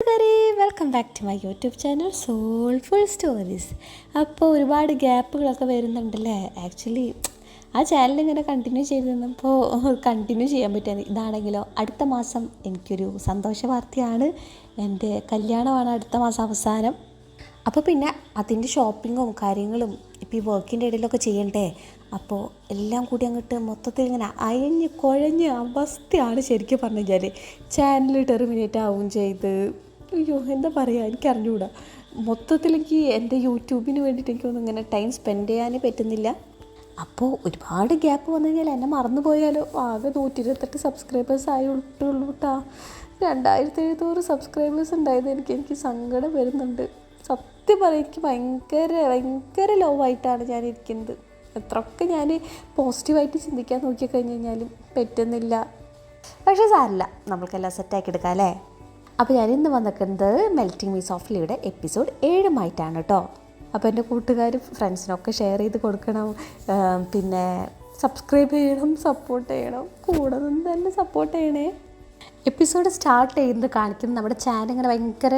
കൂട്ടുകാരെ, welcome back to my YouTube channel soulful stories. അപ്പോൾ ഒരുപാട് ഗ്യാപ്പുകളൊക്കെ വരുന്നുണ്ടല്ലേ. ആക്ച്വലി ആ ചാനൽ ഇങ്ങനെ കണ്ടിന്യൂ ചെയ്ത് നിന്നപ്പോൾ കണ്ടിന്യൂ ചെയ്യാൻ പറ്റിയത്. ഇതാണെങ്കിലോ അടുത്ത മാസം എനിക്കൊരു സന്തോഷ വാർത്തയാണ്. എൻ്റെ കല്യാണമാണ് അടുത്ത മാസം അവസാനം. അപ്പോൾ പിന്നെ അതിൻ്റെ ഷോപ്പിങ്ങും കാര്യങ്ങളും ഇപ്പോൾ ഈ വർക്കിൻ്റെ ഇടയിലൊക്കെ ചെയ്യണ്ടേ. അപ്പോൾ എല്ലാം കൂടി അങ്ങോട്ട് മൊത്തത്തിൽ ഇങ്ങനെ അയഞ്ഞ് കുഴഞ്ഞ അവസ്ഥയാണ്. ശരിക്കും പറഞ്ഞു കഴിഞ്ഞാൽ ചാനൽ ടെർമിനേറ്റ് ആവുകയും ചെയ്ത്, അയ്യോ എന്താ പറയുക, എനിക്കറിഞ്ഞുകൂടാ. മൊത്തത്തിൽ എനിക്ക് എൻ്റെ യൂട്യൂബിന് വേണ്ടിയിട്ട് എനിക്കൊന്നും ഇങ്ങനെ ടൈം സ്പെൻഡ് ചെയ്യാനേ പറ്റുന്നില്ല. അപ്പോൾ ഒരുപാട് ഗ്യാപ്പ് വന്നു കഴിഞ്ഞാൽ എന്നെ മറന്നു പോയാലോ. ആകെ 128 സബ്സ്ക്രൈബേഴ്സ് ആയിട്ടുള്ളൂ കേട്ടോ. 2700 സബ്സ്ക്രൈബേഴ്സ് ഉണ്ടായത് എനിക്ക് സങ്കടം വരുന്നുണ്ട്. സത്യം പറയാം, എനിക്ക് ഭയങ്കര ലോ ആയിട്ടാണ് ഞാൻ ഇരിക്കുന്നത്. എത്രയൊക്കെ ഞാൻ പോസിറ്റീവായിട്ട് ചിന്തിക്കാൻ നോക്കിക്കഴിഞ്ഞ് കഴിഞ്ഞാലും പറ്റുന്നില്ല. പക്ഷേ സാരമില്ല, നമ്മൾക്കെല്ലാം സെറ്റാക്കി എടുക്കാം അല്ലേ. അപ്പോൾ ഞാനിന്ന് വന്നിരിക്കുന്നത് മെൽറ്റിംഗ് മീ സോഫ്റ്റ്ലിയുടെ എപ്പിസോഡ് 7 കേട്ടോ. അപ്പോൾ എൻ്റെ കൂട്ടുകാരും ഫ്രണ്ട്സിനൊക്കെ ഷെയർ ചെയ്ത് കൊടുക്കണം, പിന്നെ സബ്സ്ക്രൈബ് ചെയ്യണം, സപ്പോർട്ട് ചെയ്യണം, കൂടെ നിന്ന് തന്നെ സപ്പോർട്ട് ചെയ്യണേ. എപ്പിസോഡ് സ്റ്റാർട്ട് ചെയ്യുന്നത് കാണിക്കുന്നത് നമ്മുടെ ചാനൽ ഇങ്ങനെ ഭയങ്കര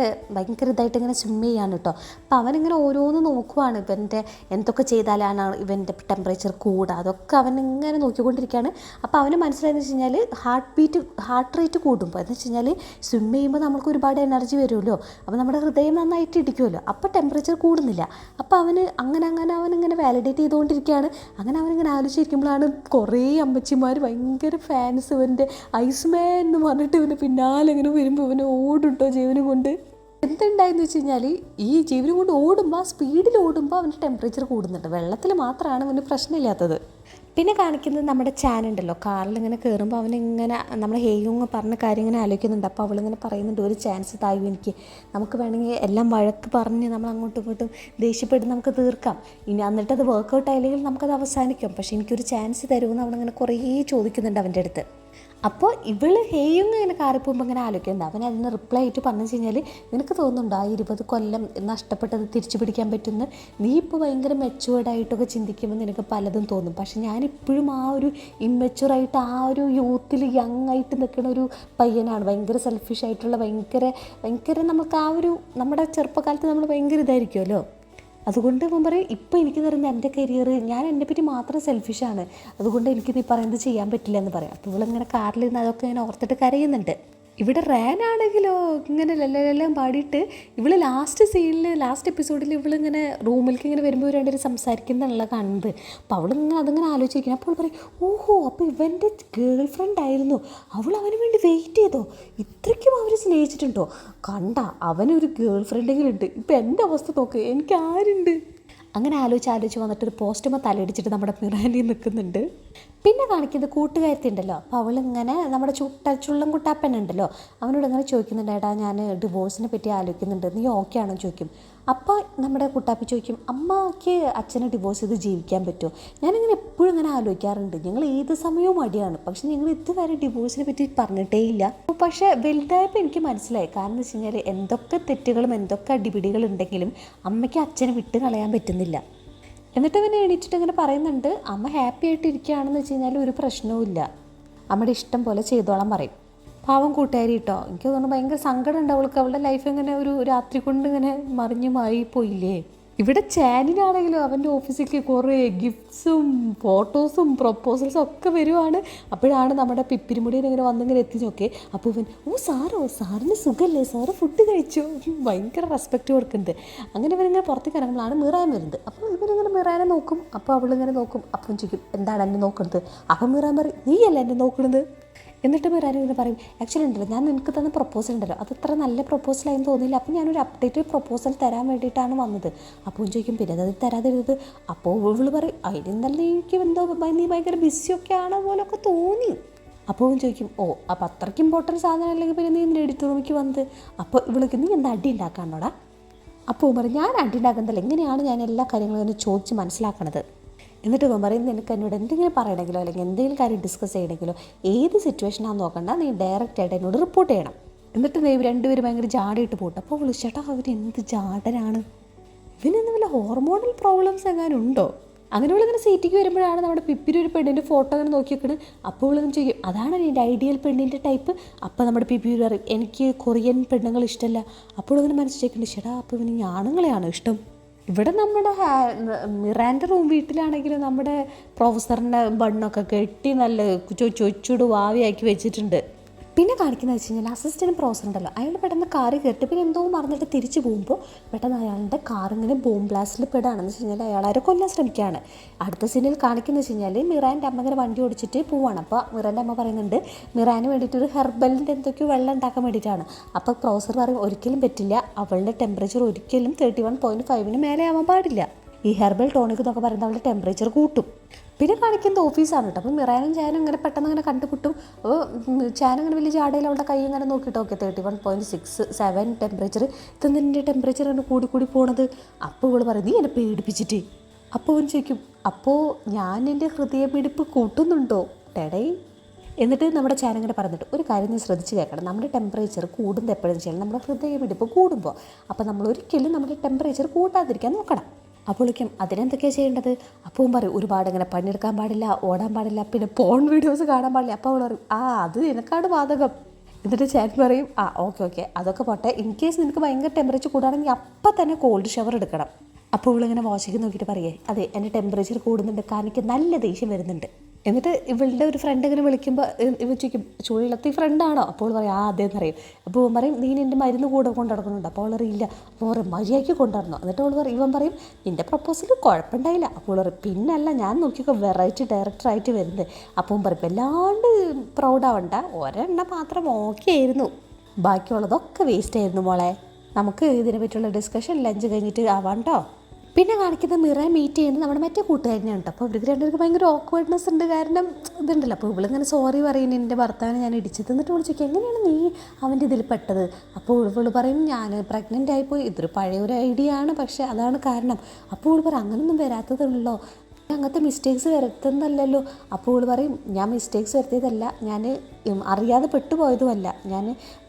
ഇതായിട്ട് ഇങ്ങനെ സ്വിം ചെയ്യാണ് കേട്ടോ. അപ്പോൾ അവനിങ്ങനെ ഓരോന്ന് നോക്കുവാണ്, ഇവൻ്റെ എന്തൊക്കെ ചെയ്താലാണ് ഇവൻ്റെ ടെമ്പറേച്ചർ കൂടുക, അതൊക്കെ അവനിങ്ങനെ നോക്കിക്കൊണ്ടിരിക്കുകയാണ്. അപ്പോൾ അവന് മനസ്സിലായെന്ന് വെച്ച് കഴിഞ്ഞാൽ ഹാർട്ട് റേറ്റ് കൂടുമ്പോൾ എന്ന് വെച്ച് കഴിഞ്ഞാൽ സ്വിം ചെയ്യുമ്പോൾ നമുക്ക് ഒരുപാട് എനർജി വരുമല്ലോ. അപ്പോൾ നമ്മുടെ ഹൃദയം നന്നായിട്ട് ഇടിക്കുമല്ലോ. അപ്പോൾ ടെമ്പറേച്ചർ കൂടുന്നില്ല. അപ്പോൾ അവനിങ്ങനെ വാലിഡേറ്റ് ചെയ്തുകൊണ്ടിരിക്കുകയാണ്. അവനിങ്ങനെ ആലോചിച്ചിരിക്കുമ്പോഴാണ് കുറേ അമ്മച്ചിമാർ ഭയങ്കര ഫാൻസ് ഇവൻ്റെ ഐസ്മാൻ എന്ന് പറഞ്ഞിട്ട് ഇവന് പിന്നാലെ ഇങ്ങനെ വരുമ്പോൾ ഇവന് ഓടുട്ടോ ജീവനും കൊണ്ട്. എന്തുണ്ടായെന്ന് വെച്ച് കഴിഞ്ഞാൽ ഈ ജീവനും കൊണ്ട് ഓടുമ്പോൾ, സ്പീഡിൽ ഓടുമ്പോൾ അവൻ്റെ ടെമ്പറേച്ചർ കൂടുന്നുണ്ട്. വെള്ളത്തിൽ മാത്രമാണ് അവന് പ്രശ്നമില്ലാത്തത്. പിന്നെ കാണിക്കുന്നത് നമ്മുടെ ചാനുണ്ടല്ലോ, കാറിലിങ്ങനെ കയറുമ്പോൾ അവനിങ്ങനെ നമ്മുടെ ഹേയുങ്ങ് പറഞ്ഞ കാര്യം ഇങ്ങനെ ആലോചിക്കുന്നുണ്ട്. അപ്പോൾ അവളിങ്ങനെ പറയുന്നുണ്ട്, ഒരു ചാൻസ് തായും എനിക്ക്, നമുക്ക് വേണമെങ്കിൽ എല്ലാം വഴക്ക് പറഞ്ഞ് നമ്മൾ അങ്ങോട്ടും ഇങ്ങോട്ടും ദേഷ്യപ്പെട്ട് നമുക്ക് തീർക്കാം. ഇനി എന്നിട്ട് അത് വർക്കൗട്ട് ആയില്ലെങ്കിൽ നമുക്കത് അവസാനിക്കാം. പക്ഷേ എനിക്കൊരു ചാൻസ് തരുമെന്ന് അവനങ്ങനെ കുറേ ചോദിക്കുന്നുണ്ട് അവൻ്റെ അടുത്ത്. അപ്പോൾ ഇവള് ഹേയുങ്ങ് ഇങ്ങനെ കാറിൽ പോകുമ്പോൾ ഇങ്ങനെ ആലോചിക്കുന്നുണ്ട്. അവൻ അതിന് റിപ്ലൈ ആയിട്ട് പറഞ്ഞു വെച്ച് കഴിഞ്ഞാൽ, നിനക്ക് തോന്നുന്നുണ്ടോ ആ 20 കൊല്ലം നഷ്ടപ്പെട്ടത് തിരിച്ചു പിടിക്കാൻ പറ്റുമെന്ന്? നീ ഇപ്പോൾ ഭയങ്കര മെച്ചുവേർഡായിട്ടൊക്കെ ചിന്തിക്കുമ്പോൾ നിനക്ക് പലതും തോന്നും. പക്ഷെ ഞാനിപ്പോഴും ആ ഒരു ഇമ്മെച്ചുവറായിട്ട് ആ ഒരു യൂത്തിൽ യങ് ആയിട്ട് നിൽക്കുന്ന ഒരു പയ്യനാണ്. ഭയങ്കര സെൽഫിഷ് ആയിട്ടുള്ള ഭയങ്കര നമുക്ക് ആ ഒരു നമ്മുടെ ചെറുപ്പകാലത്ത് നമ്മൾ ഭയങ്കര ഇതായിരിക്കുമല്ലോ. അതുകൊണ്ട് ഇവൻ പറയും, ഇപ്പോൾ എനിക്ക് തരുന്ന എൻ്റെ കരിയർ, ഞാൻ എന്നെപ്പറ്റി മാത്രം സെൽഫിഷാണ്, അതുകൊണ്ട് എനിക്കിത് ഈ പറയുന്നത് ചെയ്യാൻ പറ്റില്ല എന്ന് പറയാം. അപ്പോൾ ഇവളിങ്ങനെ കാറിൽ നിന്ന് അതൊക്കെ ഇങ്ങനെ ഓർത്തിട്ട് കരയുന്നുണ്ട്. ഇവിടെ റേനാണെങ്കിലോ ഇങ്ങനെ എല്ലാം പാടിയിട്ട് ഇവള് ലാസ്റ്റ് എപ്പിസോഡിൽ ഇവളിങ്ങനെ റൂമിലേക്ക് ഇങ്ങനെ വരുമ്പോൾ രണ്ടുപേരും സംസാരിക്കുന്നതാണല്ലോ കാണുന്നത്. അപ്പോൾ അവളിങ്ങനെ അതിങ്ങനെ ആലോചിച്ചിരിക്കണം. അപ്പോൾ പറയും, ഓഹോ, അപ്പോൾ ഇവൻ്റെ ഗേൾ ഫ്രണ്ട് ആയിരുന്നു, അവന് വേണ്ടി വെയിറ്റ് ചെയ്തോ, ഇത്രയ്ക്കും അവർ സ്നേഹിച്ചിട്ടുണ്ടോ, കണ്ട അവനൊരു ഗേൾ ഫ്രണ്ടെങ്കിലും ഉണ്ട്. ഇപ്പം എൻ്റെ അവസ്ഥ നോക്ക്, എനിക്ക് ആരുണ്ട്? അങ്ങനെ ആലോചിച്ച് വന്നിട്ടൊരു പോസ്റ്റുമ്പോൾ തലയിടിച്ചിട്ട് നമ്മുടെ മിറാനി നിൽക്കുന്നുണ്ട്. പിന്നെ കാണിക്കുന്നത് കൂട്ടുകാരത്തി ഉണ്ടല്ലോ. അപ്പോൾ അവളിങ്ങനെ നമ്മുടെ ചുള്ളം കുട്ടാപ്പനുണ്ടല്ലോ, അവനോട് ഇങ്ങനെ ചോദിക്കുന്നുണ്ട്, ഏട്ടാ ഞാൻ ഡിവോഴ്സിനെ പറ്റി ആലോചിക്കുന്നുണ്ട്, നീ ഓക്കെ ആണോ ചോദിക്കും. അപ്പോൾ നമ്മുടെ കുട്ടാപ്പി ചോദിക്കും, അമ്മയ്ക്ക് അച്ഛനെ ഡിവോഴ്സ് ചെയ്ത് ജീവിക്കാൻ പറ്റുമോ? ഞാനിങ്ങനെ എപ്പോഴും ഇങ്ങനെ ആലോചിക്കാറുണ്ട്, ഞങ്ങൾ ഏത് സമയവും മടിയാണ്, പക്ഷെ ഞങ്ങൾ ഇതുവരെ ഡിവോഴ്സിനെ പറ്റി പറഞ്ഞിട്ടേ ഇല്ല. പക്ഷേ വലുതായപ്പോൾ എനിക്ക് മനസ്സിലായി. കാരണം എന്ന് വെച്ച് കഴിഞ്ഞാൽ എന്തൊക്കെ തെറ്റുകളും എന്തൊക്കെ അടിപിടികളുണ്ടെങ്കിലും അമ്മയ്ക്ക് അച്ഛനെ വിട്ട് കളയാൻ പറ്റുന്നില്ല. എന്നിട്ട് അവനെ എണീറ്റിട്ട് ഇങ്ങനെ പറയുന്നുണ്ട്, അമ്മ ഹാപ്പി ആയിട്ട് ഇരിക്കുകയാണെന്ന് വെച്ച് കഴിഞ്ഞാൽ ഒരു പ്രശ്നവും ഇല്ല, അമ്മയുടെ ഇഷ്ടം പോലെ ചെയ്തോളാൻ പറയും. പാവം കൂട്ടുകാരി കേട്ടോ. എനിക്ക് തോന്നുന്നു ഭയങ്കര സങ്കടം ഉണ്ട് അവൾക്ക്. അവളുടെ ലൈഫ് ഇങ്ങനെ ഒരു രാത്രി കൊണ്ട് ഇങ്ങനെ മറിഞ്ഞു പോയില്ലേ. ഇവിടെ ചാനിനാണെങ്കിലും അവൻ്റെ ഓഫീസിലേക്ക് കുറേ ഗിഫ്റ്റ്സും ഫോട്ടോസും പ്രൊപ്പോസൽസും ഒക്കെ വരുവാണ്. അപ്പോഴാണ് നമ്മുടെ പിപ്പിരിമുടിയിൽ ഇങ്ങനെ വന്നിങ്ങനെ എത്തി നോക്കേ. അപ്പോൾ ഇവൻ, സാറിന് സുഖമല്ലേ, സാറ് ഫുഡ് കഴിച്ചു, ഭയങ്കര റെസ്പെക്റ്റ് കൊടുക്കുന്നത്. അങ്ങനെ ഇവനിങ്ങനെ പുറത്തേക്ക് ഇറങ്ങുമ്പോഴാണ് മിറാൻ വരുന്നത്. അപ്പോൾ ഇവനിങ്ങനെ മിറാനെ നോക്കും. അപ്പോൾ അവളിങ്ങനെ നോക്കും. അപ്പം ചോദിക്കും, എന്താണ് എന്നെ നോക്കുന്നത്? അപ്പം മിറാൻ പറയും, നീയല്ല എന്നെ നോക്കുന്നത്. എന്നിട്ട് മിറാൻ ഇങ്ങനെ പറയും, ആക്ച്വലി ഉണ്ടല്ലോ, ഞാൻ നിനക്ക് തന്ന പ്രപ്പോസൽ ഉണ്ടല്ലോ, അത് അത്ര നല്ല പ്രപ്പോസലായെന്ന് തോന്നിയില്ല, അപ്പോൾ ഞാനൊരു അപ്ഡേറ്റഡ് പ്രപ്പോസൽ തരാൻ വേണ്ടിയിട്ടാണ് വന്നത്. അപ്പോൾ ചോദിക്കും, പിന്നെ അത് തരാതിരുന്നത്? അപ്പോൾ ഇവള് പറയും, അതിനെന്തല്ല, എനിക്ക് എന്തോ നീ ഭയങ്കര ബിസിയൊക്കെ ആണോ പോലൊക്കെ തോന്നി. അപ്പോൾ ചോദിക്കും, ഓ അപ്പോൾ അത്രയ്ക്ക് ഇമ്പോർട്ടൻറ്റ് സാധനം അല്ലെങ്കിൽ പിന്നെ നീ എന്തിനാ എഡിറ്റ് റൂമിലേക്ക് വന്നത്? അപ്പോൾ ഇവൾക്ക്, നീ എന്താ അടി ഉണ്ടാക്കാനോടാ? അപ്പോൾ പറയും, ഞാൻ അടി ഉണ്ടാക്കുന്നതല്ല, എങ്ങനെയാണ് ഞാൻ എല്ലാ കാര്യങ്ങളും ഒന്ന് ചോദിച്ച് മനസ്സിലാക്കണത്. എന്നിട്ട് ഇവൻ പറയും, നിനക്ക് എന്നോട് എന്തെങ്കിലും പറയണമെങ്കിലോ അല്ലെങ്കിൽ എന്തെങ്കിലും കാര്യം ഡിസ്കസ് ചെയ്യണമെങ്കിലോ ഏത് സിറ്റുവേഷനാണെന്ന് നോക്കണ്ട, നീ ഡയറക്റ്റായിട്ട് എന്നോട് റിപ്പോർട്ട് ചെയ്യണം. എന്നിട്ട് രണ്ടുപേരും ഭയങ്കര ജാടയിട്ട് പോട്ടെ. അപ്പോൾ വിളിച്ചേട്ടാ, അവൻ എന്ത് ജാടനാണ്, ഇവനെന്ന് വല്ല ഹോർമോണൽ പ്രോബ്ലംസ് എങ്ങാനും ഉണ്ടോ? അങ്ങനെ ഇവളിങ്ങനെ സീറ്റിക്ക് വരുമ്പോഴാണ് നമ്മുടെ പിപ്പിരി ഒരു പെണ്ണിൻ്റെ ഫോട്ടോ അങ്ങനെ നോക്കി വെക്കുന്നത്. അപ്പോൾ ഇവളിങ്ങനെ ചോദിക്കും അതാണ് എൻ്റെ ഐഡിയൽ പെണ്ണിൻ്റെ ടൈപ്പ്. അപ്പോൾ നമ്മുടെ പിപ്പിരി പറയും എനിക്ക് കൊറിയൻ പെണ്ണുങ്ങൾ ഇഷ്ടമല്ല. അപ്പോൾ ഇങ്ങനെ മനസ്സിലാക്കുന്നുണ്ട് ചേട്ടാ അപ്പോൾ ഇവന് ആണുങ്ങളെയാണ് ഇഷ്ടം. ഇവിടെ നമ്മുടെ മിറാൻ്റെ റൂം വീട്ടിലാണെങ്കിലും നമ്മുടെ പ്രൊഫസറിൻ്റെ ബണ്ണൊക്കെ കെട്ടി നല്ല ചൊച്ചുട് വാവിയാക്കി വെച്ചിട്ടുണ്ട്. പിന്നെ കാണിക്കുന്നത് വെച്ച് കഴിഞ്ഞാൽ അസിസ്റ്റൻറ്റ് പ്രൊഫസർ ഉണ്ടല്ലോ, അയാൾ പെട്ടെന്ന് കാറ് കയറ്റി പിന്നെ എന്തോ മറന്നിട്ട് തിരിച്ച് പോകുമ്പോൾ പെട്ടെന്ന് അയാളുടെ കാറിങ്ങനെ ബോംബ് ബ്ലാസ്റ്റിൽ പെടുകയാണെന്ന് വെച്ച് കഴിഞ്ഞാൽ അയാളാരെ കൊല്ലാൻ ശ്രമിക്കുകയാണ്. അടുത്ത സീനിൽ കാണിക്കുന്നത് വെച്ച് കഴിഞ്ഞാൽ മിറാൻ്റെ അമ്മ ഇങ്ങനെ വണ്ടി ഓടിച്ചിട്ട് പോവാണ്. അപ്പോൾ മിറാൻ്റെ അമ്മ പറയുന്നുണ്ട് മിറാന് വേണ്ടിയിട്ട് ഒരു ഹെർബലിൻ്റെ എന്തൊക്കെയോ വെള്ളം ഉണ്ടാക്കാൻ വേണ്ടിയിട്ടാണ്. അപ്പോൾ പ്രൊഫസർ പറയും ഒരിക്കലും പറ്റില്ല, അവളുടെ ടെമ്പറേച്ചർ ഒരിക്കലും 31.5 മേലെ ആവാൻ പാടില്ല. ഈ ഹെർബൽ ടോണിക് എന്നൊക്കെ പറയുന്നത് അവളുടെ ടെമ്പറേച്ചർ കൂട്ടും. പിന്നെ കാണിക്കുന്നത് ഓഫീസാണ് കേട്ടോ. അപ്പോൾ മിറാനും ചാനും ഇങ്ങനെ പെട്ടെന്ന് ഇങ്ങനെ കണ്ടുപിട്ടും. അപ്പോൾ ചാനും ഇങ്ങനെ വലിയ ജാടയിൽ അവളുടെ കൈ ഇങ്ങനെ നോക്കിയിട്ട് ഓക്കെ 31.67 ടെമ്പറേച്ചർ, ഇതെന്തിൻ്റെ ടെമ്പറേച്ചർ അങ്ങനെ കൂടി പോണത്. അപ്പോൾ ഇവൾ പറയും നീ എന്നെ പേടിപ്പിച്ചിട്ട്. അപ്പോൾ അവൻ ചോദിക്കും അപ്പോൾ ഞാൻ എൻ്റെ ഹൃദയമിടിപ്പ് കൂട്ടുന്നുണ്ടോ ടെടേ. എന്നിട്ട് നമ്മുടെ ചാനങ്ങനെ പറഞ്ഞിട്ട് ഒരു കാര്യം നീ ശ്രദ്ധിച്ച് കേൾക്കണം, നമ്മുടെ ടെമ്പറേച്ചർ കൂടുന്നത് എപ്പോഴെന്ന് വെച്ചാൽ നമ്മുടെ ഹൃദയമിടിപ്പ് കൂടുമ്പോൾ. അപ്പോൾ നമ്മൾ ഒരിക്കലും നമ്മുടെ ടെമ്പറേച്ചർ കൂട്ടാതിരിക്കാൻ നോക്കണം. അപ്പോഴേക്കും അതിനെന്തൊക്കെയാണ് ചെയ്യേണ്ടത്. അപ്പോൾ പറയും ഒരുപാട് ഇങ്ങനെ പണിയെടുക്കാൻ പാടില്ല, ഓടാൻ പാടില്ല, പിന്നെ പോൺ വീഡിയോസ് കാണാൻ പാടില്ല. അപ്പോൾ അവൾ പറയും അത് നിനക്കാണ് ബാധകം. എന്നിട്ട് ചാറ്റ് പറയും ഓക്കെ അതൊക്കെ പോട്ടെ, ഇൻ കേസ് നിനക്ക് ഭയങ്കര ടെമ്പറേച്ചർ കൂടുകയാണെങ്കിൽ അപ്പം തന്നെ കോൾഡ് ഷവർ എടുക്കണം. അപ്പോൾ ഇവളിങ്ങനെ വാഷിക്ക് നോക്കിയിട്ട് പറയേ അതെ എൻ്റെ ടെമ്പറേച്ചർ കൂടുന്നുണ്ട്, കാരണം എനിക്ക് നല്ല ദേഷ്യം വരുന്നുണ്ട്. എന്നിട്ട് ഇവളുടെ ഒരു ഫ്രണ്ട് ഇങ്ങനെ വിളിക്കുമ്പോൾ ഇവ ചോദിക്കും ചുള്ളത്തി ഫ്രണ്ടാണോ. അപ്പോൾ പറയും അതേന്ന് പറയും. അപ്പോൾ ഇവൻ പറയും നീ എൻ്റെ മരുന്ന് കൂടെ കൊണ്ടു നടക്കുന്നുണ്ട്. അപ്പോൾ അവൾ അറിയില്ല. അപ്പോൾ പറയും മര്യാദയ്ക്ക് കൊണ്ടുവരണോ. എന്നിട്ട് ഇവൻ പറയും നിൻ്റെ പ്രപ്പോസൽ കുഴപ്പമുണ്ടായില്ല. അപ്പോൾ പറയും പിന്നല്ല ഞാൻ നോക്കിയൊക്കെ വെറൈറ്റി ഡയറക്ടറായിട്ട് വരുന്നത്. അപ്പോൾ പറയും വല്ലാണ്ട് പ്രൗഡാവണ്ട, ഒരെണ്ണം മാത്രം ഓക്കെ ആയിരുന്നു, ബാക്കിയുള്ളതൊക്കെ വേസ്റ്റ് ആയിരുന്നു മോളെ. നമുക്ക് ഇതിനെ പറ്റിയുള്ള ഡിസ്കഷൻ ലഞ്ച് കഴിഞ്ഞിട്ട് ആവാണ്ടോ. പിന്നെ കാണിക്കുന്ന മിറ മീറ്റ് ചെയ്യുന്നത് നമ്മുടെ മറ്റേ കൂട്ടുകാരനെയാണ് കേട്ടോ. അപ്പോൾ ഇവർക്ക് രണ്ടുപേർക്ക് ഭയങ്കര ഓക്വേർഡ്നെസ് ഉണ്ട്, കാരണം ഇതുണ്ടല്ലോ. അപ്പോൾ ഇവളിങ്ങനെ സോറി പറയുന്നു എൻ്റെ ഭർത്താവിനെ ഞാൻ ഇടിച്ചത്. എന്നിട്ട് വിളിച്ചോക്കെ എങ്ങനെയാണ് നീ അവൻ്റെ ഇതിൽ പെട്ടത്. അപ്പോൾ ഇവള് പറയും ഞാൻ പ്രഗ്നൻ്റ് ആയിപ്പോയി, ഇതൊരു പഴയൊരു ഐഡിയ ആണ്, പക്ഷേ അതാണ് കാരണം. അപ്പോൾ ഇവൾ പറയും അങ്ങനൊന്നും വരാത്തതുള്ളോ, അങ്ങനത്തെ മിസ്റ്റേക്സ് വരുത്തുന്നല്ലോ. അപ്പോൾ ഇവൾ പറയും ഞാൻ മിസ്റ്റേക്സ് വരുത്തിയതല്ല, ഞാൻ അറിയാതെ പെട്ടുപോയതുമല്ല, ഞാൻ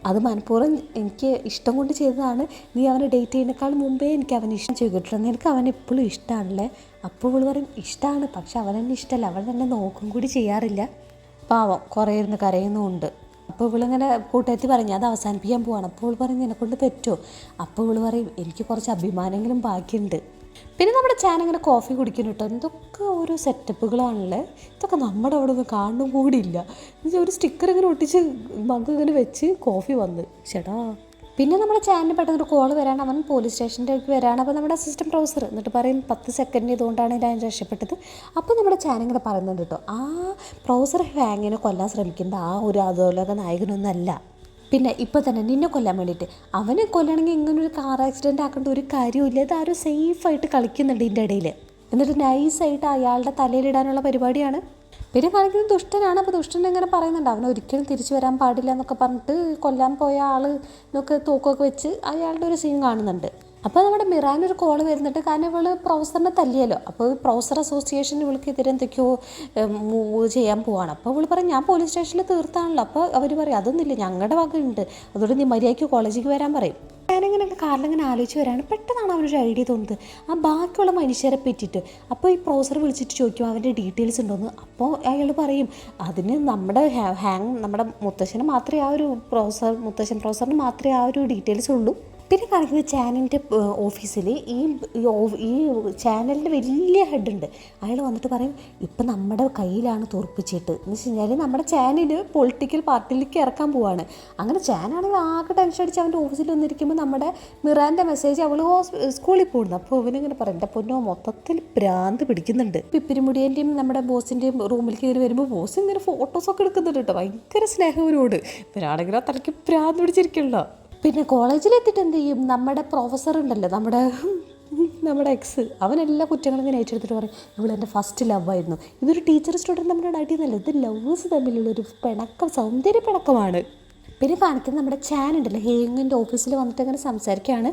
അത് മനഃപൂർവ്വം എനിക്ക് ഇഷ്ടം കൊണ്ട് ചെയ്തതാണ്. നീ അവനെ ഡേറ്റ് ചെയ്യുന്നതിനേക്കാൾ മുമ്പേ എനിക്ക് അവനെ ഇഷ്ടം ചെയ്തിട്ടുണ്ട്, നിനക്ക് അവൻ എപ്പോഴും ഇഷ്ടമാണല്ലേ. അപ്പോൾ ഇവൾ പറയും ഇഷ്ടമാണ്, പക്ഷെ അവനെന്നെ ഇഷ്ടമല്ല, അവൻ തന്നെ നോക്കും കൂടി ചെയ്യാറില്ല. പാവം കുറേ ഇരുന്ന് കരയുന്നുമുണ്ട്. അപ്പോൾ ഇവളിങ്ങനെ കൂട്ടുകാരി പറഞ്ഞ് അത് അവസാനിപ്പിക്കാൻ പോവാണ്. അപ്പോൾ ഇവൾ പറയും നിന്നെക്കൊണ്ട് പറ്റുമോ. അപ്പോൾ ഇവൾ പറയും എനിക്ക് കുറച്ച് അഭിമാനങ്ങളും ബാക്കിയുണ്ട്. പിന്നെ നമ്മുടെ ചാനങ്ങനെ കോഫി കുടിക്കുന്നു കേട്ടോ. എന്തൊക്കെ ഓരോ സെറ്റപ്പുകളാണല്ലേ, ഇതൊക്കെ നമ്മുടെ അവിടെ ഒന്നും കാണും കൂടിയില്ല. എന്നുവെച്ചാൽ ഒരു സ്റ്റിക്കർ ഇങ്ങനെ ഒട്ടിച്ച് മഗ് ഇങ്ങനെ വെച്ച് കോഫി വന്ന് ചേട്ടാ. പിന്നെ നമ്മുടെ ചാനലിന് പെട്ടെന്നൊരു കോൾ വരാണ്, അവൻ പോലീസ് സ്റ്റേഷൻ്റെ അടുത്ത് വരാണ്. അപ്പോൾ നമ്മുടെ അസിസ്റ്റൻറ്റ് പ്രൊഫസർ എന്നിട്ട് പറയും 10 സെക്കൻഡ് ഇതുകൊണ്ടാണ് ഞാൻ രക്ഷപ്പെട്ടത്. അപ്പോൾ നമ്മുടെ ചാനലിങ്ങനെ പറയുന്നുണ്ട് കേട്ടോ പ്രൊഫസർ ഹാങ്ങിനെ കൊല്ലാൻ ശ്രമിക്കുന്നത് ഒരു അധോലോക നായകനൊന്നല്ല. പിന്നെ ഇപ്പോൾ തന്നെ നിന്നെ കൊല്ലാൻ വേണ്ടിയിട്ട് അവനെ കൊല്ലണമെങ്കിൽ ഇങ്ങനൊരു കാർ ആക്സിഡൻറ്റ് ആക്കേണ്ട ഒരു കാര്യമില്ല. ഇതാരും സേഫായിട്ട് കളിക്കുന്നുണ്ട് ഇതിൻ്റെ ഇടയിൽ. എന്നിട്ട് നൈസായിട്ട് അയാളുടെ തലയിലിടാനുള്ള പരിപാടിയാണ്. പിന്നെ കാണിക്കുന്നത് ദുഷ്ടനാണ്. അപ്പോൾ ദുഷ്ടൻ ഇങ്ങനെ പറയുന്നുണ്ട് അവൻ ഒരിക്കലും തിരിച്ചു വരാൻ പാടില്ല എന്നൊക്കെ പറഞ്ഞിട്ട് കൊല്ലാൻ പോയ ആളിനൊക്കെ തോക്കൊക്കെ വെച്ച് അയാളുടെ ഒരു സീൻ കാണുന്നുണ്ട്. അപ്പോൾ നമ്മുടെ മിറാനൊരു കോൾ വരുന്നുണ്ട്, കാരണം ഇവൾ പ്രൊഫസറിനെ തല്ലിയല്ലോ. അപ്പോൾ പ്രൊഫസർ അസോസിയേഷൻ ഇവൾക്കെതിരെ എന്തൊക്കെയോ മൂവ് ചെയ്യാൻ പോവാണ്. അപ്പോൾ ഇവൾ പറയും ഞാൻ പോലീസ് സ്റ്റേഷനിൽ തീർത്താണല്ലോ. അപ്പോൾ അവർ പറയും അതൊന്നുമില്ല, ഞങ്ങളുടെ വകയുണ്ട്, അതുകൊണ്ട് നീ മര്യാദയ്ക്ക് കോളേജിലേക്ക് വരാൻ പറയും. ഞാനിങ്ങനെയൊക്കെ കാറിലിങ്ങനെ ആലോചിച്ച് വരാണ്, പെട്ടെന്നാണ് അവനൊരു ഐഡിയ തോന്നുന്നത് ബാക്കിയുള്ള മനുഷ്യരെ പറ്റിയിട്ട്. അപ്പോൾ ഈ പ്രൊഫസർ വിളിച്ചിട്ട് ചോദിക്കും അവൻ്റെ ഡീറ്റെയിൽസ് ഉണ്ടോയെന്ന്. അപ്പോൾ അയാൾ പറയും അതിന് നമ്മുടെ നമ്മുടെ മുത്തശ്ശന് മാത്രമേ മുത്തശ്ശൻ പ്രൊഫസറിന് മാത്രമേ ആ ഒരു ഡീറ്റെയിൽസ് ഉള്ളൂ. പിന്നെ കാണിക്കുന്നത് ചാനലിൻ്റെ ഓഫീസിൽ ഈ ചാനലിൻ്റെ വലിയ ഹെഡുണ്ട്. അയാൾ വന്നിട്ട് പറയും ഇപ്പം നമ്മുടെ കയ്യിലാണ് തോൽപ്പിച്ചിട്ട് എന്ന് വെച്ച് കഴിഞ്ഞാൽ നമ്മുടെ ചാനൽ പൊളിറ്റിക്കൽ പാർട്ടിയിലേക്ക് ഇറക്കാൻ പോവാണ്. അങ്ങനെ ചാനാണെങ്കിൽ ആകെ ടെൻഷൻ അടിച്ച് അവൻ്റെ ഓഫീസിൽ വന്നിരിക്കുമ്പോൾ നമ്മുടെ മിറാൻ്റെ മെസ്സേജ് അവൾ സ്കൂളിൽ പോകുന്നു. അപ്പോൾ ഇവനിങ്ങനെ പറയും എൻ്റെ പൊന്നോ മൊത്തത്തിൽ ഭ്രാന്ത് പിടിക്കുന്നുണ്ട്. പിപ്പിരിമുടിയൻ്റെയും നമ്മുടെ ബോസിൻ്റെയും റൂമിലേക്ക് ഇങ്ങനെ വരുമ്പോൾ ബോസ് ഇങ്ങനെ ഫോട്ടോസൊക്കെ എടുക്കുന്നുണ്ട് കേട്ടോ, ഭയങ്കര സ്നേഹവരോട്. ഇവരാണെങ്കിൽ ആ തലയ്ക്ക് ഭ്രാന്ത് പിടിച്ചിരിക്കണല്ലോ. പിന്നെ കോളേജിലെത്തിയിട്ട് എന്ത് ചെയ്യും, നമ്മുടെ പ്രൊഫസർ ഉണ്ടല്ലോ നമ്മുടെ എക്സ്, അവനെല്ലാ കുറ്റങ്ങളും ഇങ്ങനെ ഏറ്റെടുത്തിട്ട് പറയും ഇവളെൻ്റെ ഫസ്റ്റ് ലവായിരുന്നു. ഇതൊരു ടീച്ചർ സ്റ്റുഡൻറ്റ് നമ്മുടെ അടിയെന്നല്ല, ഇത് ലവേഴ്സ് തമ്മിലുള്ളൊരു സൗന്ദര്യ പിണക്കമാണ്. പിന്നെ കാണിക്കുന്നത് നമ്മുടെ ചാൻ ഉണ്ടല്ലോ ഹേങ്ങിൻ്റെ ഓഫീസിൽ വന്നിട്ട് അങ്ങനെ സംസാരിക്കുകയാണ്.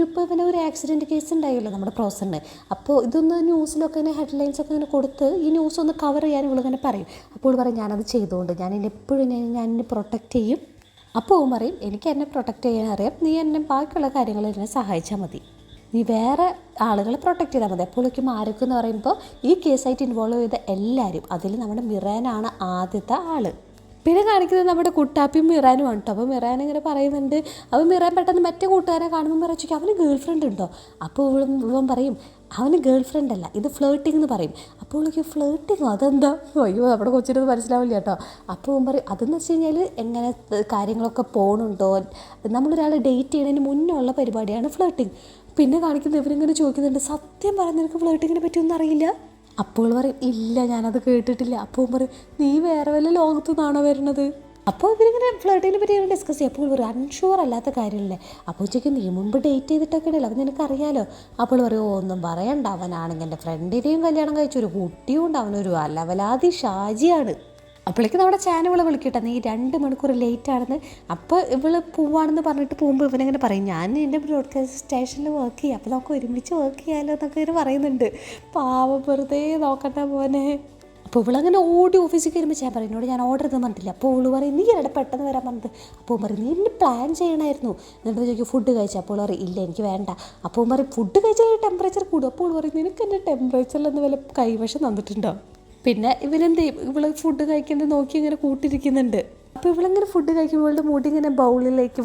ഇപ്പോൾ ഇവനെ ഒരു ആക്സിഡൻറ്റ് കേസ് ഉണ്ടായല്ലോ നമ്മുടെ പ്രൊഫസറിന്. അപ്പോൾ ഇതൊന്ന് ന്യൂസിലൊക്കെ ഇങ്ങനെ ഹെഡ്ലൈൻസൊക്കെ ഇങ്ങനെ കൊടുത്ത് ഈ ന്യൂസ് ഒന്ന് കവർ ചെയ്യാൻ ഇവളിങ്ങനെ പറയും. അപ്പോൾ പറയും ഞാനത് ചെയ്തുകൊണ്ട് ഞാൻ എപ്പോഴും ഞാൻ പ്രൊട്ടക്റ്റ് ചെയ്യും. അപ്പോൾ പറയും എനിക്ക് എന്നെ പ്രൊട്ടക്റ്റ് ചെയ്യാൻ അറിയാം, നീ എന്നെ ബാക്കിയുള്ള കാര്യങ്ങൾ എന്നെ സഹായിച്ചാൽ മതി. നീ വേറെ ആളുകളെ പ്രൊട്ടക്റ്റ് ചെയ്താൽ മതി. അപ്പോഴേക്കും ആരൊക്കെ എന്ന് പറയുമ്പോൾ ഈ കേസായിട്ട് ഇൻവോൾവ് ചെയ്ത എല്ലാവരും, അതിൽ നമ്മുടെ മിറാനാണ് ആദ്യത്തെ ആൾ. പിന്നെ കാണിക്കുന്നത് നമ്മുടെ കുട്ടാപ്പിയും മിറാനും ആണ് കേട്ടോ. അപ്പോൾ മിറാൻ ഇങ്ങനെ പറയുന്നുണ്ട്. അപ്പോൾ മിറാൻ പെട്ടെന്ന് മറ്റേ കൂട്ടുകാരെ കാണുമ്പോൾ മിറാൻ ചോദിക്കും അവന് ഗേൾ ഫ്രണ്ട് ഉണ്ടോ. അപ്പോൾ ഇവൻ പറയും അവന് ഗേൾ ഫ്രണ്ട് അല്ല, ഇത് ഫ്ലേട്ടിംഗ് എന്ന് പറയും. അപ്പോൾ അവൾക്ക് ഫ്ലേട്ടിങ്ങോ, അതെന്താ? അയ്യോ നമ്മുടെ കൊച്ചിനത് മനസ്സിലാവില്ല കേട്ടോ. അപ്പോൾ അവൻ പറയും അതെന്ന് വെച്ച് കഴിഞ്ഞാൽ എങ്ങനെ കാര്യങ്ങളൊക്കെ പോകണുണ്ടോ, നമ്മളൊരാൾ ഡേറ്റ് ചെയ്യുന്നതിന് മുന്നേ ഉള്ള പരിപാടിയാണ് ഫ്ലേട്ടിങ്. പിന്നെ കാണിക്കുന്നത് ഇവരിങ്ങനെ ചോദിക്കുന്നുണ്ട് സത്യം പറഞ്ഞ് നിനക്ക് ഫ്ലേട്ടിങ്ങിനെ പറ്റിയൊന്നും അറിയില്ല. അപ്പോൾ പറയും ഇല്ല ഞാനത് കേട്ടിട്ടില്ല. അപ്പോൾ പറയും നീ വേറെ വല്ല ലോകത്തു നിന്നാണോ വരുന്നത്. അപ്പോൾ ഇവരിങ്ങനെ ഫ്ലേട്ടിങ്ങിനെ പറ്റി ഇങ്ങനെ ഡിസ്കസ് ചെയ്യും. അപ്പോൾ പറയും അൺഷുവർ അല്ലാത്ത കാര്യമല്ലേ. അപ്പോൾ ചോദിക്കും നീ മുമ്പ് ഡേറ്റ് ചെയ്തിട്ടൊക്കെ ഉണ്ടല്ലോ, അപ്പം നിനക്കറിയാലോ. അപ്പോൾ പറയും ഒന്നും പറയണ്ട, അവനാണെങ്കിൽ എൻ്റെ ഫ്രണ്ടിനെയും കല്യാണം കഴിച്ചൊരു കുട്ടിയും ഉണ്ട്, അവനൊരു അലവലാതി ഷാജിയാണ്. അപ്പോഴേക്ക് നമ്മുടെ ചാനൽ വിളിക്കട്ടെ നീ 2 മണിക്കൂർ ലേറ്റ് ആണെന്ന്. അപ്പോൾ ഇവള് പോവാണെന്ന് പറഞ്ഞിട്ട് പോകുമ്പോൾ ഇവനിങ്ങനെ പറയും ഞാൻ എൻ്റെ ബ്രോഡ്കാസ്റ്റ് സ്റ്റേഷനിൽ വർക്ക് ചെയ്യാം, അപ്പോൾ നമുക്ക് ഒരുമിച്ച് വർക്ക് ചെയ്യാമല്ലോ എന്നൊക്കെ ഇങ്ങനെ പറയുന്നുണ്ട്. പാവം വെറുതെ നോക്കട്ടെ പോനെ. അപ്പോൾ ഇവളങ്ങനെ ഓടി ഓഫീസിൽ കയറുമ്പോൾ ഞാൻ പറയും എന്നോട് ഞാൻ ഓർഡർ ചെയ്ത് പറഞ്ഞിട്ടില്ല. അപ്പോൾ ഇവള് പറയും നീ എവിടെ പെട്ടെന്ന് വരാൻ പറഞ്ഞത്. അപ്പോൾ പറയും നീ എന്നെ പ്ലാൻ ചെയ്യണമായിരുന്നു. എന്നിട്ട് ചോദിക്കും ഫുഡ് കഴിച്ചാൽ. അപ്പോൾ പറയും ഇല്ല എനിക്ക് വേണ്ട. അപ്പോൾ പറയും ഫുഡ് കഴിച്ചാൽ ടെമ്പറേച്ചർ കൂടും. അപ്പോൾ പറയും നിനക്ക് എൻ്റെ ടെമ്പറേച്ചറിലൊന്ന് വല്ല കൈവശം തന്നിട്ടുണ്ടോ. പിന്നെ ഇവനെന്ത് ചെയ്യും, ഇവള് ഫുഡ് കഴിക്കുന്നത് നോക്കി ഇങ്ങനെ കൂട്ടിരിക്കുന്നുണ്ട്. അപ്പോൾ ഇവളിങ്ങനെ ഫുഡ് കഴിക്കുമ്പോൾ ഇവളുടെ മുടി ഇങ്ങനെ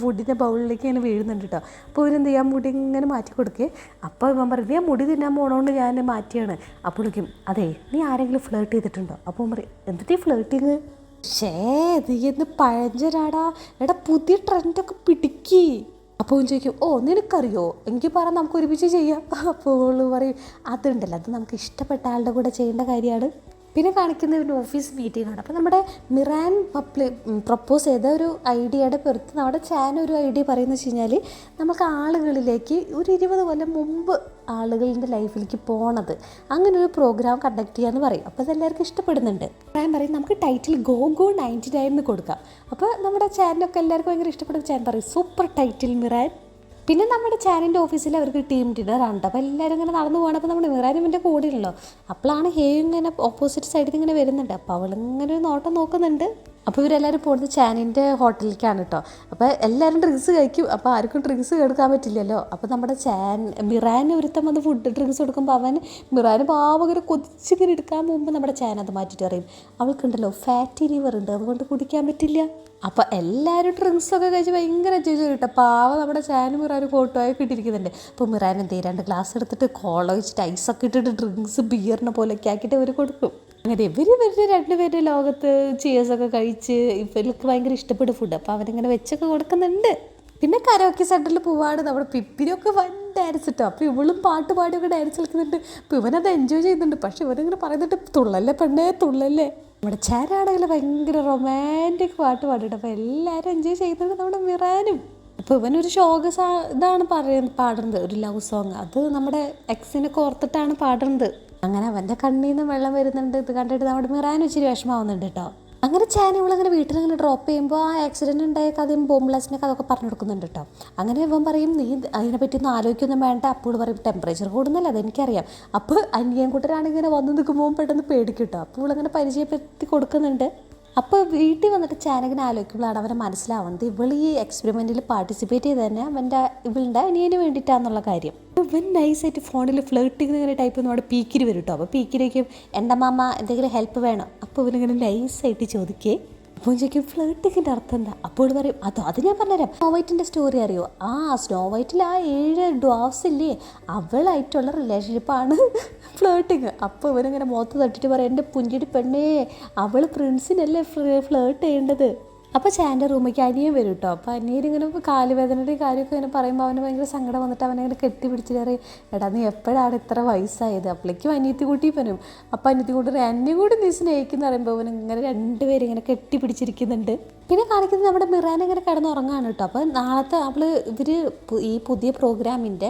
ഫുഡിൻ്റെ ബൗളിലേക്ക് ഇങ്ങനെ വീഴുന്നുണ്ട് കേട്ടോ. അപ്പോൾ ഇവരെന്ത് ചെയ്യാൻ മുടി ഇങ്ങനെ മാറ്റി കൊടുക്കേ. അപ്പോൾ ഇവൻ പറയും ഞാൻ മുടി തിന്നാൻ പോകണോണ്ട് ഞാൻ മാറ്റിയാണ്. അപ്പോൾ വിളിക്കും അതെ നീ ആരെങ്കിലും ഫ്ലേർട്ട് ചെയ്തിട്ടുണ്ടോ. അപ്പോൾ പറയും എന്നിട്ട് ഈ ഫ്ലേർട്ടിങ് നീ എന്ന് പഴഞ്ചരാടാ, എടാ പുതിയ ട്രെൻഡൊക്കെ പിടിക്കി. അപ്പോൾ ചോദിക്കും ഓ നിനക്കറിയോ, എനിക്ക് പറ നമുക്ക് ഒരുമിച്ച് ചെയ്യാം. അപ്പോൾ പറയും അതുണ്ടല്ലോ അത് നമുക്ക് ഇഷ്ടപ്പെട്ട ആളുടെ കൂടെ ചെയ്യേണ്ട കാര്യമാണ്. പിന്നെ കാണിക്കുന്ന ഒരു ഓഫീസ് മീറ്റിംഗ് ആണ്. അപ്പോൾ നമ്മുടെ മിറാൻ പ്രപ്പോസ് ചെയ്ത ഒരു ഐഡിയയുടെ പുറത്ത് നമ്മുടെ ചാനൽ ഒരു ഐഡിയ പറയുന്നത് വെച്ച് കഴിഞ്ഞാൽ നമുക്ക് ആളുകളിലേക്ക് ഒരു 20 കൊല്ലം മുമ്പ് ആളുകളുടെ ലൈഫിലേക്ക് പോണത് അങ്ങനെ ഒരു പ്രോഗ്രാം കണ്ടക്ട് ചെയ്യാമെന്ന് പറയും. അപ്പോൾ അതെല്ലാവർക്കും ഇഷ്ടപ്പെടുന്നുണ്ട്. ഞാൻ പറയും നമുക്ക് ടൈറ്റിൽ ഗോ 99 എന്ന് കൊടുക്കാം. അപ്പോൾ നമ്മുടെ ചാനലൊക്കെ എല്ലാവർക്കും ഭയങ്കര ഇഷ്ടപ്പെടുന്ന ചാനൽ പറയും സൂപ്പർ ടൈറ്റിൽ മിറാൻ. പിന്നെ നമ്മുടെ ചാനലിൻ്റെ ഓഫീസിൽ അവർക്ക് ടീം ഡിന്നറാണ്. അപ്പോൾ എല്ലാവരും ഇങ്ങനെ നടന്നു പോകണം. അപ്പോൾ നമ്മുടെ മിറാനും എൻ്റെ കൂടെയുള്ളൂ. അപ്പോഴാണ് ഹേയും ഇങ്ങനെ ഓപ്പോസിറ്റ് സൈഡിൽ ഇങ്ങനെ വരുന്നുണ്ട്. അപ്പോൾ അവളിങ്ങനെ ഒരു നോട്ടം നോക്കുന്നുണ്ട്. അപ്പോൾ ഇവരെല്ലാവരും പോകുന്നത് ചാനിൻ്റെ ഹോട്ടലിലേക്കാണ് കേട്ടോ. അപ്പോൾ എല്ലാവരും ഡ്രിങ്ക്സ് കഴിക്കും. അപ്പോൾ ആർക്കും ഡ്രിങ്ക്സ് എടുക്കാൻ പറ്റില്ലല്ലോ. അപ്പോൾ നമ്മുടെ മിറാന് ഒരുത്തം വന്ന് ഡ്രിങ്ക്സ് കൊടുക്കുമ്പോൾ മിറാന് പാവകരെ കൊതിച്ചിങ്ങനെ എടുക്കാൻ പോകുമ്പോൾ നമ്മുടെ ചാൻ അത് മാറ്റിയിട്ട് പറയും അവൾക്കുണ്ടല്ലോ ഫാറ്റി ലിവർ ഉണ്ട്, അതുകൊണ്ട് കുടിക്കാൻ പറ്റില്ല. അപ്പോൾ എല്ലാവരും ഡ്രിങ്ക്സൊക്കെ കഴിച്ച് ഭയങ്കര എൻജോയ് ചെയ്തു കേട്ടോ. പാവം നമ്മുടെ ചാനും മിറാനും ഫോട്ടോ ആയി ഇട്ടിരിക്കുന്നുണ്ട്. അപ്പോൾ മിറാൻ എന്ത് ചെയ്യും 2 ഗ്ലാസ് എടുത്തിട്ട് കോള വെച്ചിട്ട് ഐസൊക്കെ ഇട്ടിട്ട് ഡ്രിങ്ക്സ് ബിയറിനെ പോലെയൊക്കെ ആക്കിയിട്ട് അവർ കൊടുക്കും. അങ്ങനെ ഇവരുടെ 2 പേരുടെ ലോകത്ത് ചിയേഴ്സൊക്കെ കഴിച്ച് ഇവർക്ക് ഭയങ്കര ഇഷ്ടപ്പെട്ട ഫുഡ്. അപ്പോൾ അവരിങ്ങനെ വെച്ചൊക്കെ കൊടുക്കുന്നുണ്ട്. പിന്നെ കരോക്കെ സെൻറ്ററിൽ പോവാണ്. നമ്മുടെ പിപ്പിനൊക്കെ വൻ ഡാൻസ് ഇട്ടോ. അപ്പോൾ ഇവളും പാട്ട് പാടിയൊക്കെ ഡാൻസ് കളിക്കുന്നുണ്ട്. അപ്പോൾ ഇവനത് എൻജോയ് ചെയ്യുന്നുണ്ട്. പക്ഷെ ഇവനിങ്ങനെ പറയുന്നുണ്ട് തുള്ളല്ലേ പെണ്ണേ തുള്ളല്ലേ. നമ്മുടെ ചാനാണെങ്കിൽ ഭയങ്കര റൊമാൻറ്റിക് പാട്ട് പാടിയിട്ട് അപ്പോൾ എല്ലാവരും എൻജോയ് ചെയ്യുന്നുണ്ട് നമ്മുടെ മിറാനും. അപ്പോൾ ഇവനൊരു ഇതാണ് പാടുന്നത്, ഒരു ലവ് സോങ്. അത് നമ്മുടെ എക്സിനെ കോർത്തിട്ടാണ് പാടുന്നത്. അങ്ങനെ അവൻ്റെ കണ്ണിൽ നിന്ന് വെള്ളം വരുന്നുണ്ട്. ഇത് കണ്ടിട്ട് നമ്മുടെ മിറാനും ഇച്ചിരി വിഷമാവുന്നുണ്ട് കേട്ടോ. അങ്ങനെ ചാനലുകളങ്ങനെ വീട്ടിലങ്ങനെ ഡ്രോപ്പ് ചെയ്യുമ്പോൾ ആ ആക്സിഡൻറ്റ് ഉണ്ടായ കഥയും ബോംബ്ലാസ്റ്റിൻ്റെ കഥയൊക്കെ പറഞ്ഞു കൊടുക്കുന്നുണ്ട് കേട്ടോ. അങ്ങനെ ഇവൻ പറയും നീ അതിനെപ്പറ്റി ഒന്നും ആലോചിക്കൊന്നും വേണ്ട. അപ്പോൾ പറയും ടെമ്പറേച്ചർ കൂടുന്നല്ല അതെനിക്കറിയാം. അപ്പോൾ അനിയൻ കൂട്ടരാണെങ്കിൽ ഇങ്ങനെ വന്ന് നിൽക്കുമ്പോൾ പെട്ടെന്ന് പേടിക്കും കേട്ടോ. അപ്പോൾ ഇവളങ്ങനെ പരിചയപ്പെടുത്തി കൊടുക്കുന്നുണ്ട്. അപ്പോൾ വീട്ടിൽ വന്നിട്ട് ചാനകിനെ ആലോചിക്കുമ്പോഴാണ് അവനെ മനസ്സിലാവുന്നത് ഇവൾ ഈ എക്സ്പെരിമെൻറ്റിൽ പാർട്ടിസിപ്പേറ്റ് ചെയ്ത് തന്നെ ഇവളുടെ അനിയന് വേണ്ടിയിട്ടാണെന്നുള്ള കാര്യം. ഇവൻ നൈസായിട്ട് ഫോണിൽ ഫ്ലേർട്ടിങ് ഇങ്ങനെ ടൈപ്പ് ഒന്നും അവിടെ പീക്കിരി വരും കേട്ടോ. അപ്പോൾ പീക്കിരിക്കും എൻ്റെ മാമ എന്തെങ്കിലും ഹെൽപ്പ് വേണം. അപ്പോൾ ഇവനിങ്ങനെ നൈസായിട്ട് ചോദിക്കേ. അപ്പോൾ ചോദിക്കും ഫ്ലേർട്ടിങ്ങിൻ്റെ അർത്ഥം എന്താ. അപ്പോൾ പറയും അത് ഞാൻ പറഞ്ഞുതരാം. സ്നോ വൈറ്റിൻ്റെ സ്റ്റോറി അറിയോ. സ്നോ വൈറ്റിൽ 7 ഡ്വാർഫ്സ് ഇല്ലേ അവളായിട്ടുള്ള റിലേഷൻഷിപ്പാണ് ഫ്ലേർട്ടിങ്. അപ്പോൾ ഇവനിങ്ങനെ മുഖത്ത് തട്ടിട്ട് പറയും എൻ്റെ പുഞ്ചിടി പെണ്ണേ അവൾ പ്രിൻസിനല്ലേ ഫ്ലേർട്ട് ചെയ്യേണ്ടത്. അപ്പോൾ ചാൻ്റെ റൂമിലേക്ക് അനിയൻ വരും കേട്ടോ. അപ്പോൾ അനിയനിങ്ങനെ കാലുവേദനയുടെ കാര്യമൊക്കെ ഇങ്ങനെ പറയുമ്പോൾ അവന് ഭയങ്കര സങ്കടം വന്നിട്ട് അവനങ്ങനെ കെട്ടിപ്പിടിച്ചിട്ട് പറയും എടാ നീ എപ്പോഴാണ് ഇത്ര വയസ്സായത്. അപ്പോഴേക്കും അനിയത്തി കൂട്ടി വരും. അപ്പോൾ അനിയത്തി കൂട്ടി എന്നെ കൂടി നീ സ്നേഹിക്കുന്ന പറയുമ്പോൾ അവൻ ഇങ്ങനെ 2 പേരും ഇങ്ങനെ കെട്ടിപ്പിടിച്ചിരിക്കുന്നുണ്ട്. പിന്നെ കാണിക്കുന്നത് നമ്മുടെ മിറാൻ ഇങ്ങനെ കിടന്നുറങ്ങാണ് കേട്ടോ. അപ്പോൾ നാളത്തെ ഇവർ ഈ പുതിയ പ്രോഗ്രാമിൻ്റെ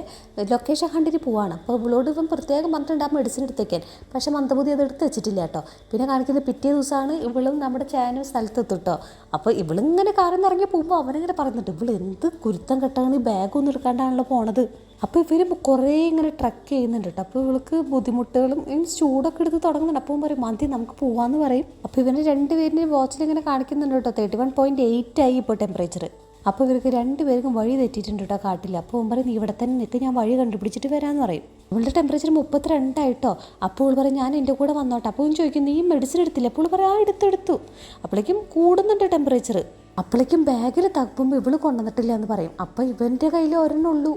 ലൊക്കേഷൻ കണ്ടിട്ട് പോവാണ്. അപ്പോൾ ഇവളോട് ഇവൻ പ്രത്യേകം പറഞ്ഞിട്ടുണ്ട് ആ മെഡിസിൻ എടുത്തേക്കാൻ. പക്ഷേ മന്ദബുദ്ധി അത് എടുത്ത് വെച്ചിട്ടില്ല കേട്ടോ. പിന്നെ കാണിക്കുന്നത് പിറ്റേ ദിവസമാണ് ഇവളും നമ്മുടെ ചാനും സ്ഥലത്തെത്തും കേട്ടോ. അപ്പോൾ ഇവളിങ്ങനെ കാറിൽ ഇറങ്ങി പോകുമ്പോൾ അവനിങ്ങനെ പറയുന്നുണ്ട് ഇവൾ എന്ത് കുരുത്തം കെട്ടാണ് ഈ ബാഗൊന്നും എടുക്കാണ്ടാണല്ലോ പോണത്. അപ്പോൾ ഇവർ കുറേ ഇങ്ങനെ ട്രക്ക് ചെയ്യുന്നുണ്ട് കേട്ടോ. അപ്പോൾ ഇവൾക്ക് ബുദ്ധിമുട്ടുകളും ചൂടൊക്കെ എടുത്ത് തുടങ്ങുന്നുണ്ട്. അപ്പോൾ പറയും മതി നമുക്ക് പോവാമെന്ന് പറയും. അപ്പോൾ ഇവന് 2 പേരിൻ്റെ വാച്ചിൽ ഇങ്ങനെ കാണിക്കുന്നുണ്ട് കേട്ടോ 31.8 ആയി ഇപ്പോൾ ടെമ്പറേച്ചർ. അപ്പോൾ ഇവർക്ക് രണ്ടുപേർക്കും വഴി തെറ്റിയിട്ടുണ്ട് കേട്ടോ കാട്ടിൽ. അപ്പോൾ അവൻ പറയും നീ ഇവിടെ തന്നെ നിൽക്ക്, ഞാൻ വഴി കണ്ടുപിടിച്ചിട്ട് വരാമെന്ന് പറയും. അവളുടെ ടെമ്പറേച്ചർ 32 അപ്പോൾ അവൾ പറയും ഞാൻ എൻ്റെ കൂടെ വന്നോട്ടെ. അപ്പോൾ അവൻ ചോദിക്കും നീ മെഡിസിൻ എടുത്തില്ല? അപ്പോൾ അവൾ പറയും എടുത്തു. അപ്പോഴേക്കും കൂടുന്നുണ്ട് ടെമ്പറേച്ചർ. അപ്പോഴേക്കും ബാഗിൽ തപ്പുമ്പോൾ ഇവള് കൊണ്ടുവന്നിട്ടില്ല എന്ന് പറയും. അപ്പോൾ ഇവൻ്റെ കയ്യിൽ ഒരെണ്ണുള്ളൂ.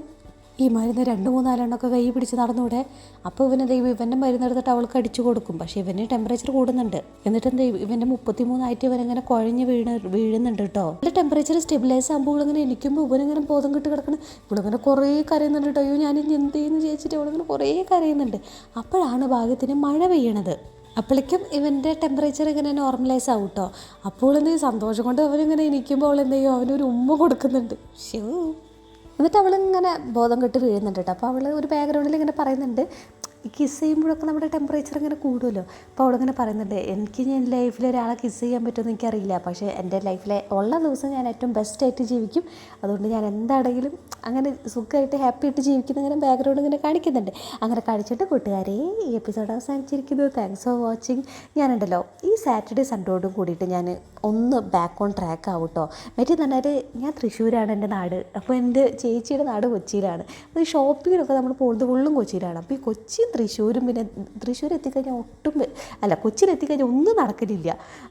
ഈ മരുന്ന് 2-3-4 കൈ പിടിച്ച് നടന്നൂടെ. അപ്പോൾ ഇവൻ്റെ മരുന്നെടുത്തിട്ട് അവൾക്ക് അടിച്ചു കൊടുക്കും. പക്ഷേ ഇവന് ടെമ്പറേച്ചർ കൂടുന്നുണ്ട്. എന്നിട്ട് ഇവൻ്റെ 33 ഇവനിങ്ങനെ കുഴഞ്ഞ് വീഴുന്നുണ്ട് കേട്ടോ. നല്ല ടെമ്പറേച്ചർ സ്റ്റെബിലൈസ് ആകുമ്പോൾ ഇവളിങ്ങനെ ഇരിക്കുമ്പോൾ ഇവനിങ്ങനെ ബോധം കിട്ടി കിടക്കണം. ഇവളിങ്ങനെ കുറേ കരയുന്നുണ്ട് കേട്ടോ. അയ്യോ ഞാൻ എന്ത് ചെയ്യുന്നു ചോദിച്ചിട്ട് ഇവളിങ്ങനെ കുറേ കരയുന്നുണ്ട്. അപ്പോഴാണ് ഭാഗ്യത്തിന് മഴ പെയ്യണത്. അപ്പോഴേക്കും ഇവൻ്റെ ടെമ്പറേച്ചർ ഇങ്ങനെ നോർമലൈസ് ആവും കേട്ടോ. അപ്പോൾ സന്തോഷം കൊണ്ട് അവനിങ്ങനെ ഇരിക്കുമ്പോൾ അവൾ എന്ത് ചെയ്യും, അവനൊരു ഉമ്മ കൊടുക്കുന്നുണ്ട്. ഷോ എന്നിട്ട് അവളിങ്ങനെ ബോധം കെട്ട് വീഴുന്നുണ്ട് കേട്ടോ. അപ്പോൾ അവൾ ഒരു ബാക്ക്ഗ്രൗണ്ടിൽ ഇങ്ങനെ പറയുന്നുണ്ട് കിസ് ചെയ്യുമ്പോഴൊക്കെ നമ്മുടെ ടെമ്പറേച്ചർ ഇങ്ങനെ കൂടുമല്ലോ. അപ്പോൾ അവളിങ്ങനെ പറയുന്നുണ്ട് എനിക്ക് ഞാൻ ലൈഫിൽ ഒരാളെ കിസ് ചെയ്യാൻ പറ്റുമെന്ന് എനിക്കറിയില്ല, പക്ഷേ എൻ്റെ ലൈഫിലെ ഉള്ള ദിവസം ഞാൻ ഏറ്റവും ബെസ്റ്റായിട്ട് ജീവിക്കും. അതുകൊണ്ട് ഞാൻ എന്താണെങ്കിലും അങ്ങനെ സുഖമായിട്ട് ഹാപ്പി ആയിട്ട് ജീവിക്കുന്ന ഇങ്ങനെ ബാക്ക്ഗ്രൗണ്ട് ഇങ്ങനെ കാണിക്കുന്നുണ്ട്. അങ്ങനെ കാണിച്ചിട്ട് കൂട്ടുകാരെ ഈ എപ്പിസോഡ് അവസാനിച്ചിരിക്കുന്നു. Thanks for watching. ഞാനുണ്ടല്ലോ ഈ സാറ്റർഡേ സൺഡേയോടും കൂടിയിട്ട് ഞാൻ ഒന്ന് ബാക്ക് ഓൺ ട്രാക്ക് ആവും കേട്ടോ. മറ്റേന്ന് പറഞ്ഞാൽ ഞാൻ തൃശ്ശൂരാണ് എൻ്റെ നാട്. അപ്പോൾ എൻ്റെ ചേച്ചിയുടെ നാട് കൊച്ചിയിലാണ്. അപ്പോൾ ഈ ഷോപ്പിങ്ങിനൊക്കെ നമ്മൾ പോകുന്നത് ഫുള്ളും കൊച്ചിയിലാണ്. അപ്പോൾ ഈ കൊച്ചിയും തൃശ്ശൂരും പിന്നെ തൃശ്ശൂർ എത്തിക്കഴിഞ്ഞാൽ കൊച്ചിയിൽ എത്തിക്കഴിഞ്ഞാൽ ഒന്നും നടക്കലില്ല.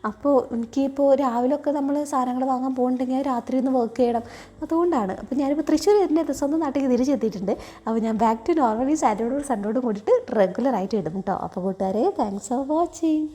അപ്പോൾ എനിക്കിപ്പോൾ രാവിലെയൊക്കെ നമ്മൾ സാധനങ്ങൾ വാങ്ങാൻ പോകുന്നുണ്ടെങ്കിൽ രാത്രി ഒന്ന് വർക്ക് ചെയ്യണം. അതുകൊണ്ടാണ്. അപ്പോൾ ഞാനിപ്പോൾ തൃശ്ശൂർ എൻ്റെ സ്വന്തം നാട്ടിലേക്ക് തിരിച്ചെത്തിയിട്ടുണ്ട്. അപ്പോൾ ഞാൻ ബാക്ക് ടു നോർമലി സാറ്റർഡേ സൺഡേയോടും കൂടിയിട്ട് റെഗുലറായിട്ട് ഇടും കേട്ടോ. അപ്പോൾ കൂട്ടുകാരെ താങ്ക്സ് ഫോർ വാച്ചിങ്.